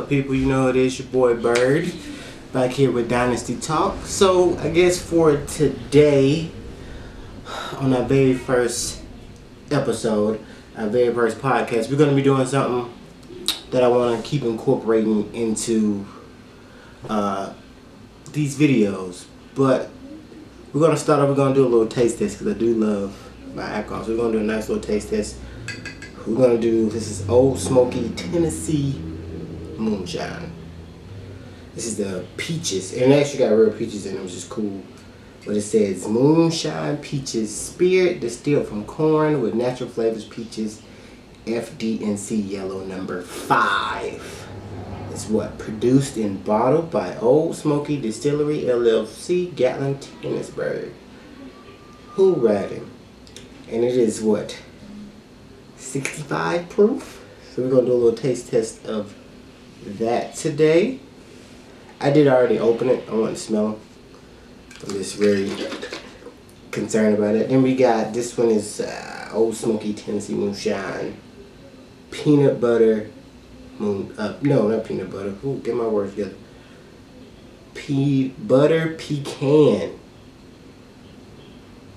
up, people? You know it is your boy Bird, back here with Dynasty Talk. So I guess for today, on our very first episode, our very first podcast, we're going to be doing something that I want to keep incorporating into these videos. But we're going to start off, we're going to do a little taste test because I do love my alcohol. So we're going to do a nice little taste test. We're going to do, this is Old Smoky Tennessee Moonshine. This is the peaches, and it actually got real peaches in it, which is cool. But it says Moonshine Peaches Spirit, distilled from corn with natural flavors, peaches, FD&C yellow number 5. It's what? Produced and bottled by Old Smoky Distillery LLC, Gatlin, Tennessee. Who writing? And it is what? 65 proof. So we're gonna do a little taste test of that today. I did already open it. I want to smell them. I'm just very concerned about it. Then we got, this one is Old Smoky Tennessee Moonshine. Peanut butter no, not peanut butter. Ooh, get my words together. Butter pecan.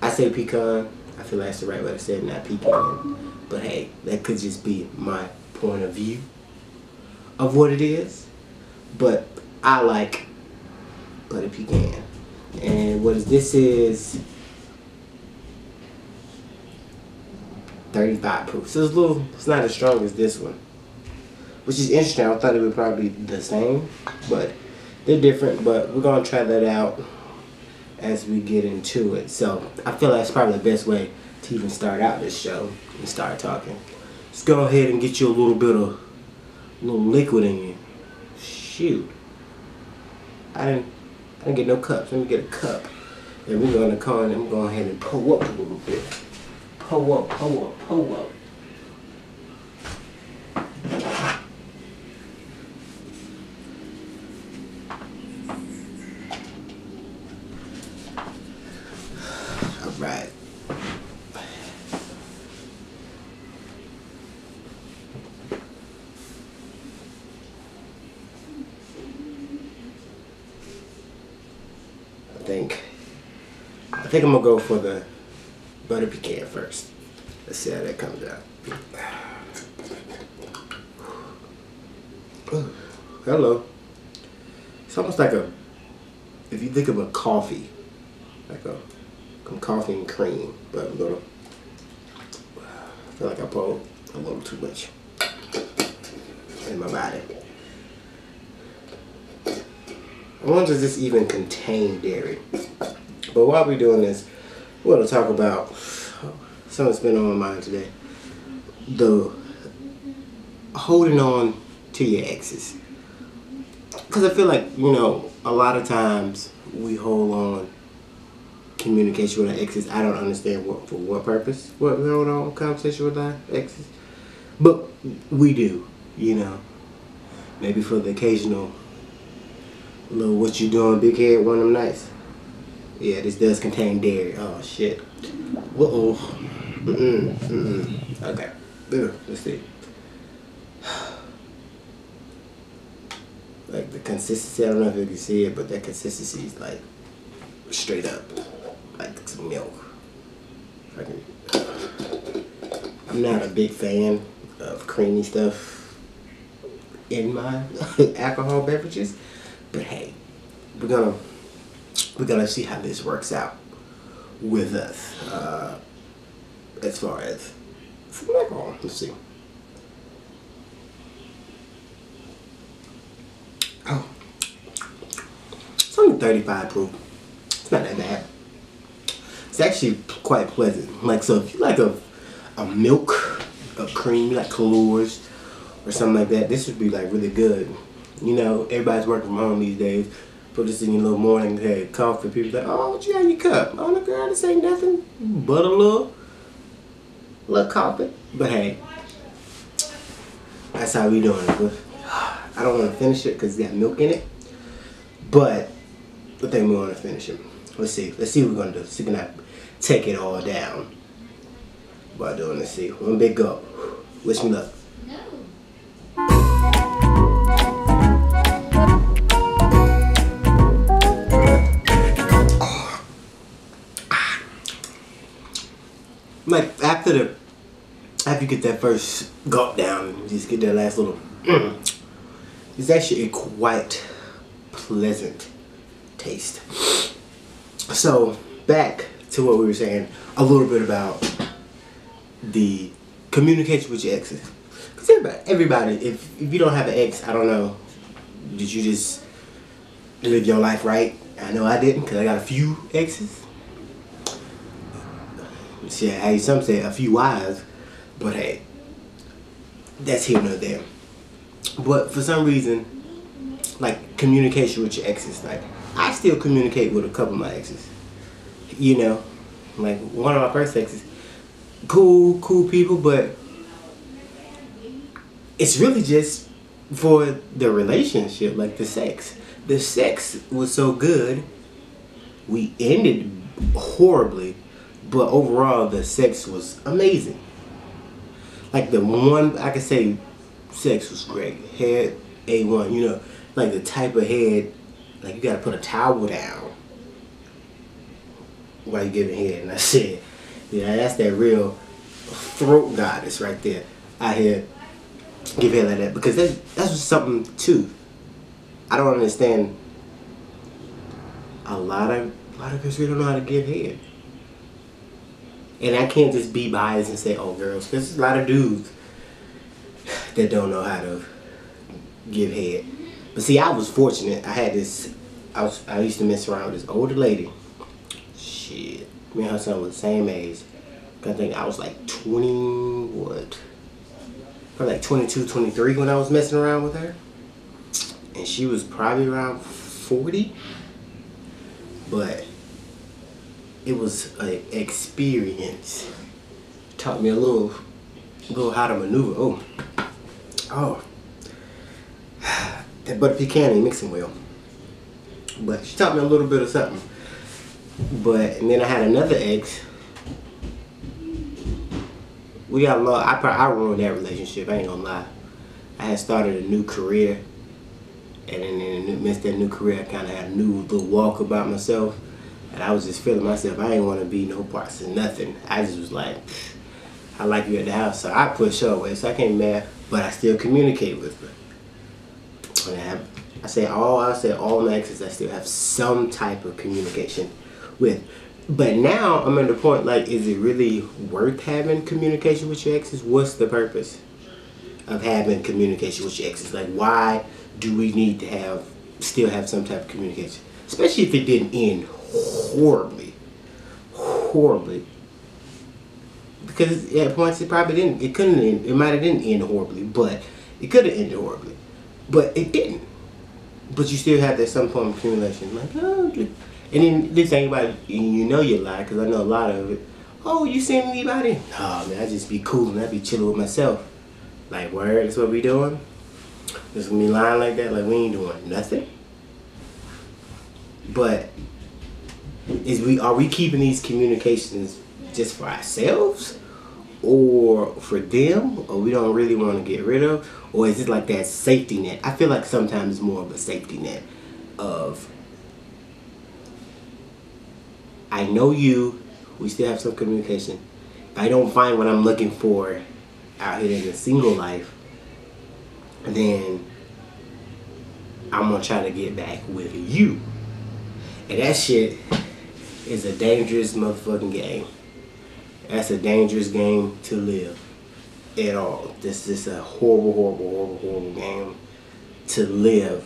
I say pecan. I feel like that's the right way to say it, not pecan. But hey, that could just be my point of view of what it is. But I like butter pecan. And what is this is 35 proof. So it's not as strong as this one. Which is interesting. I thought it would probably be the same, but they're different. But we're gonna try that out as we get into it. So I feel like it's probably the best way to even start out this show and start talking. Just go ahead and get you a little bit of liquid in you. Shoot. I didn't get no cups. Let me get a cup. And we're gonna go ahead and pull up a little bit. Pull up. Alright. I think I'm gonna go for the butter pecan first. Let's see how that comes out. Hello. It's almost like if you think of a coffee, like a coffee and cream, but I feel like I poured a little too much in my body. I wonder if this even contain dairy. But while we're doing this, we're going to talk about something that's been on my mind today. The holding on to your exes. Because I feel like, you know, a lot of times we hold on communication with our exes. I don't understand for what purpose. What we hold on conversation with our exes. But we do, you know. Maybe for the occasional little what you doing big head one of them nights. Yeah, this does contain dairy. Oh shit. Uh-oh. Okay. Let's see. Like the consistency, I don't know if you can see it, but that consistency is like straight up. Like some milk. I'm not a big fan of creamy stuff in my alcohol beverages. But hey, we're gonna see how this works out with us as far as some alcohol. Let's see. Oh, it's only 35 proof. It's not that bad. It's actually quite pleasant. Like, so if you like a milk, a cream, like Colors or something like that, this would be like really good. You know, everybody's working from home these days. Put this in your little morning coffee. People like, oh, what you got in your cup? Oh, no, girl, this ain't nothing but a little coffee. But hey, that's how we doing it. I don't want to finish it because it's got milk in it. But I think we want to finish it. Let's see what we're going to do. See if we can take it all down by doing this. See, one big gulp. Wish me luck. after you get that first gulp down, and just get that last little, it's actually a quite pleasant taste. So back to what we were saying, a little bit about the communication with your exes. Because everybody, if you don't have an ex, I don't know, did you just live your life right? I know I didn't, because I got a few exes. Shit, hey, some say a few wives, but hey, that's here nor there. But for some reason, like communication with your exes, like I still communicate with a couple of my exes. You know, like one of my first exes, cool people, but it's really just for the relationship, like the sex. The sex was so good, we ended horribly, but overall the sex was amazing. Like the one I could say, sex was great. Head A1, you know, like the type of head, like you gotta put a towel down while you giving head. And I said, yeah, that's that real throat goddess right there. Out here give head like that, because that's just something too. I don't understand. A lot of people don't know how to give head. And I can't just be biased and say, oh, girls, because there's a lot of dudes that don't know how to give head. But see, I was fortunate. I had this, I used to mess around with this older lady. Shit. Me and her son was the same age. I think I was like 20, what? Probably like 22, 23 when I was messing around with her. And she was probably around 40. But it was an experience. Taught me a little how to maneuver. Oh, that butter pecan ain't mixing well. But she taught me a little bit of something. And then I had another ex. We got along. I ruined that relationship. I ain't gonna lie. I had started a new career, and then in the midst of that new career, I kind of had a new little walk about myself. And I was just feeling myself. I ain't want to be no parts of nothing. I just was like, I like you at the house. So I pushed her away. So I can't be mad, but I still communicate with her. And I say all my exes I still have some type of communication with. But now I'm at the point, like, is it really worth having communication with your exes? What's the purpose of having communication with your exes? Like, why do we need to still have some type of communication? Especially if it didn't end horribly. Because at points it probably didn't. It couldn't end. It might have didn't end horribly, but it could have ended horribly. But it didn't. But you still have that some form of communication. Like, oh, and then this thing about it, you know you lie, because I know a lot of it. Oh, you seen anybody? Nah, man, I just be cool and I be chilling with myself. Like, word, that's what we doing? Just me lying like that, like we ain't doing nothing. But are we keeping these communications just for ourselves, or for them, or we don't really want to get rid of, or is it like that safety net? I feel like sometimes it's more of a safety net of, I know you, we still have some communication. If I don't find what I'm looking for out here in a single life, then I'm gonna try to get back with you. And that shit is a dangerous motherfucking game. That's a dangerous game to live at all. This is a horrible game to live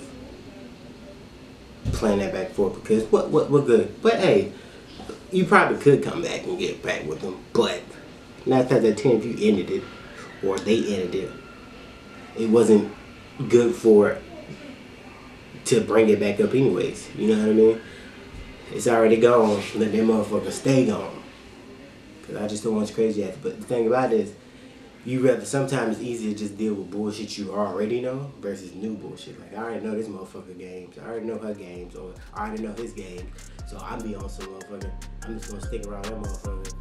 playing that back and forth, because what good? But hey, you probably could come back and get back with them, but 9 times out of 10, if you ended it, or they ended it, it wasn't good to bring it back up anyways. You know what I mean? It's already gone. Let that motherfucker stay gone. Because I just don't want you crazy at it. But the thing about it is, sometimes it's easier to just deal with bullshit you already know versus new bullshit. Like, I already know this motherfucker games. I already know her games. Or I already know his games. So I be on some motherfucker. I'm just going to stick around that motherfucker